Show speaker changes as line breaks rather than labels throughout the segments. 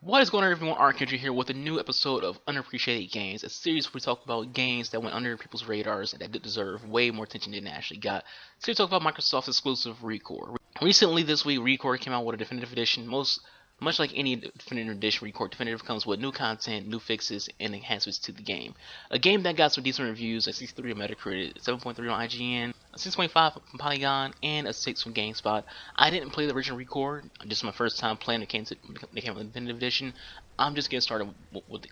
What is going on, everyone? ReCore here with a new episode of Underappreciated Games, a series where we talk about games that went under people's radars and that did deserve way more attention than they actually got. So we talk about Microsoft's exclusive ReCore. Recently this week, ReCore came out with a definitive edition. Much like any definitive edition, ReCore Definitive comes with new content, new fixes, and enhancements to the game. A game that got some decent reviews, a 63 on Metacritic, 7.3 on IGN, a 6.5 from Polygon, and a 6 from GameSpot. I didn't play the original ReCore, just my first time playing the definitive edition. I'm just getting started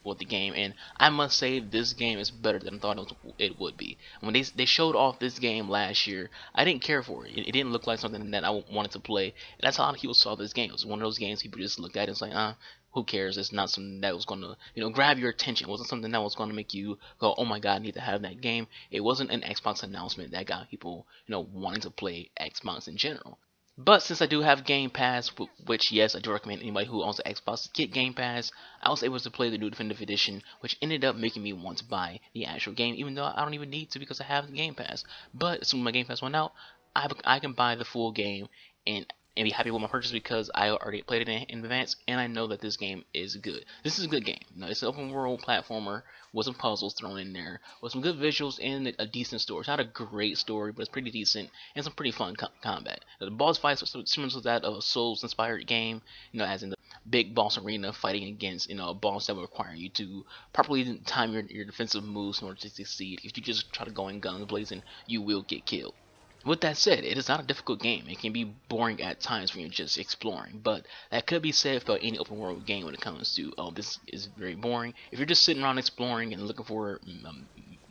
with the game, and I must say this game is better than I thought it would be. When they showed off this game last year, I didn't care for it. It didn't look like something that I wanted to play. And that's how a lot of people saw this game. It was one of those games people just looked at and was like, who cares? It's not something that was going to, grab your attention. It wasn't something that was going to make you go, oh my god, I need to have that game. It wasn't an Xbox announcement that got people, wanting to play Xbox in general. But since I do have Game Pass, which yes, I do recommend anybody who owns an Xbox to get Game Pass, I was able to play the new Definitive Edition, which ended up making me want to buy the actual game, even though I don't even need to because I have the Game Pass. But as soon as my Game Pass went out, I can buy the full game and be happy with my purchase because I already played it in advance and I know that this game is good. This is a good game. It's an open world platformer with some puzzles thrown in there, with some good visuals and a decent story. It's not a great story, but it's pretty decent and some pretty fun combat. The boss fights are similar to that of a Souls-inspired game, as in the big boss arena fighting against a boss that will require you to properly time your defensive moves in order to succeed. If you just try to go in guns blazing, you will get killed. With that said, it is not a difficult game. It can be boring at times when you're just exploring, but that could be said about any open world game when it comes to, oh, this is very boring. If you're just sitting around exploring and looking for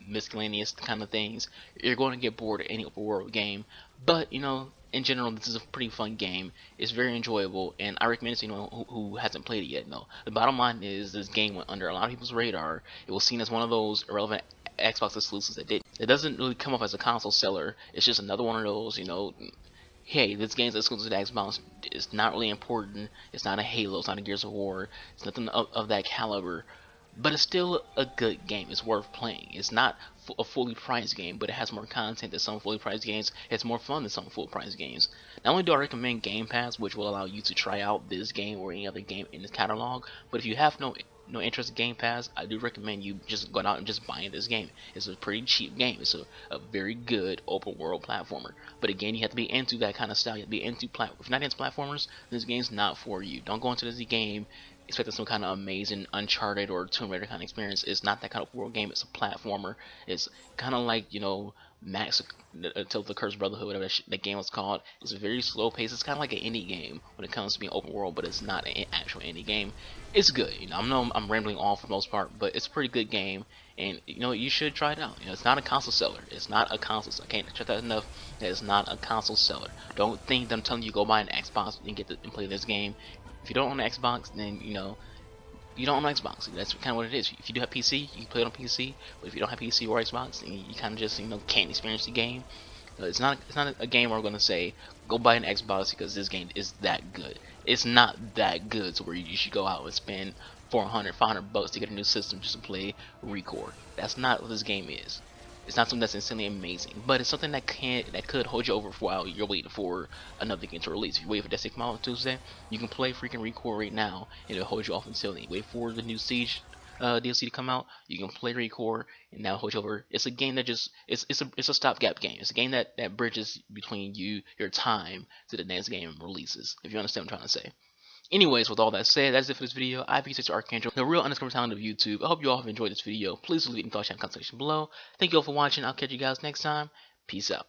miscellaneous kind of things, you're going to get bored of any open world game. But, in general, this is a pretty fun game. It's very enjoyable, and I recommend it to anyone who hasn't played it yet. No, the bottom line is this game went under a lot of people's radar. It was seen as one of those irrelevant Xbox exclusives that did. It doesn't really come off as a console seller. It's just another one of those, hey, this game's exclusive to Xbox. It's not really important. It's not a Halo. It's not a Gears of War. It's nothing of that caliber. But it's still a good game. It's worth playing. It's not a fully priced game, but it has more content than some fully priced games. It's more fun than some full price games. Not only do I recommend Game Pass, which will allow you to try out this game or any other game in this catalog, but if you have no interest in Game Pass, I do recommend you just going out and just buying this game. It's a pretty cheap game. It's a very good open world platformer. But again, you have to be into that kind of style. You have to be into if you're not into platformers, this game's not for you. Don't go into this game expecting some kind of amazing Uncharted or Tomb Raider kind of experience. It's not that kind of world game. It's a platformer. It's kind of like Max until the Cursed Brotherhood, whatever that game was called. It's a very slow pace. It's kind of like an indie game when it comes to being open world, but it's not an actual indie game. It's good. I'm rambling on for the most part, but it's a pretty good game, and you should try it out. It's not a console seller. It's not a console seller. I can't stress that enough. That it's not a console seller. Don't think that I'm telling you go buy an Xbox and play this game. If you don't own an Xbox, then you don't own an Xbox. That's kind of what it is. If you do have PC, you can play it on PC. But if you don't have PC or Xbox, then you kind of just can't experience the game. It's not a game where I'm gonna say go buy an Xbox because this game is that good. It's not that good to where you should go out and spend 400, 500 bucks to get a new system just to play ReCore. That's not what this game is. It's not something that's instantly amazing, but it's something that could hold you over for a while. You're waiting for another game to release. If you wait for that 6 month on Tuesday, you can play freaking ReCore right now, and it'll hold you off until then. Wait for the new Siege DLC to come out. You can play ReCore, and now hold you over. It's a game that it's a stopgap game. It's a game that bridges between your time to the next game releases. If you understand what I'm trying to say. Anyways, with all that said, that's it for this video. I've been ReCore, the real underscore talent of YouTube. I hope you all have enjoyed this video. Please leave any thoughts in the comment section below. Thank you all for watching. I'll catch you guys next time. Peace out.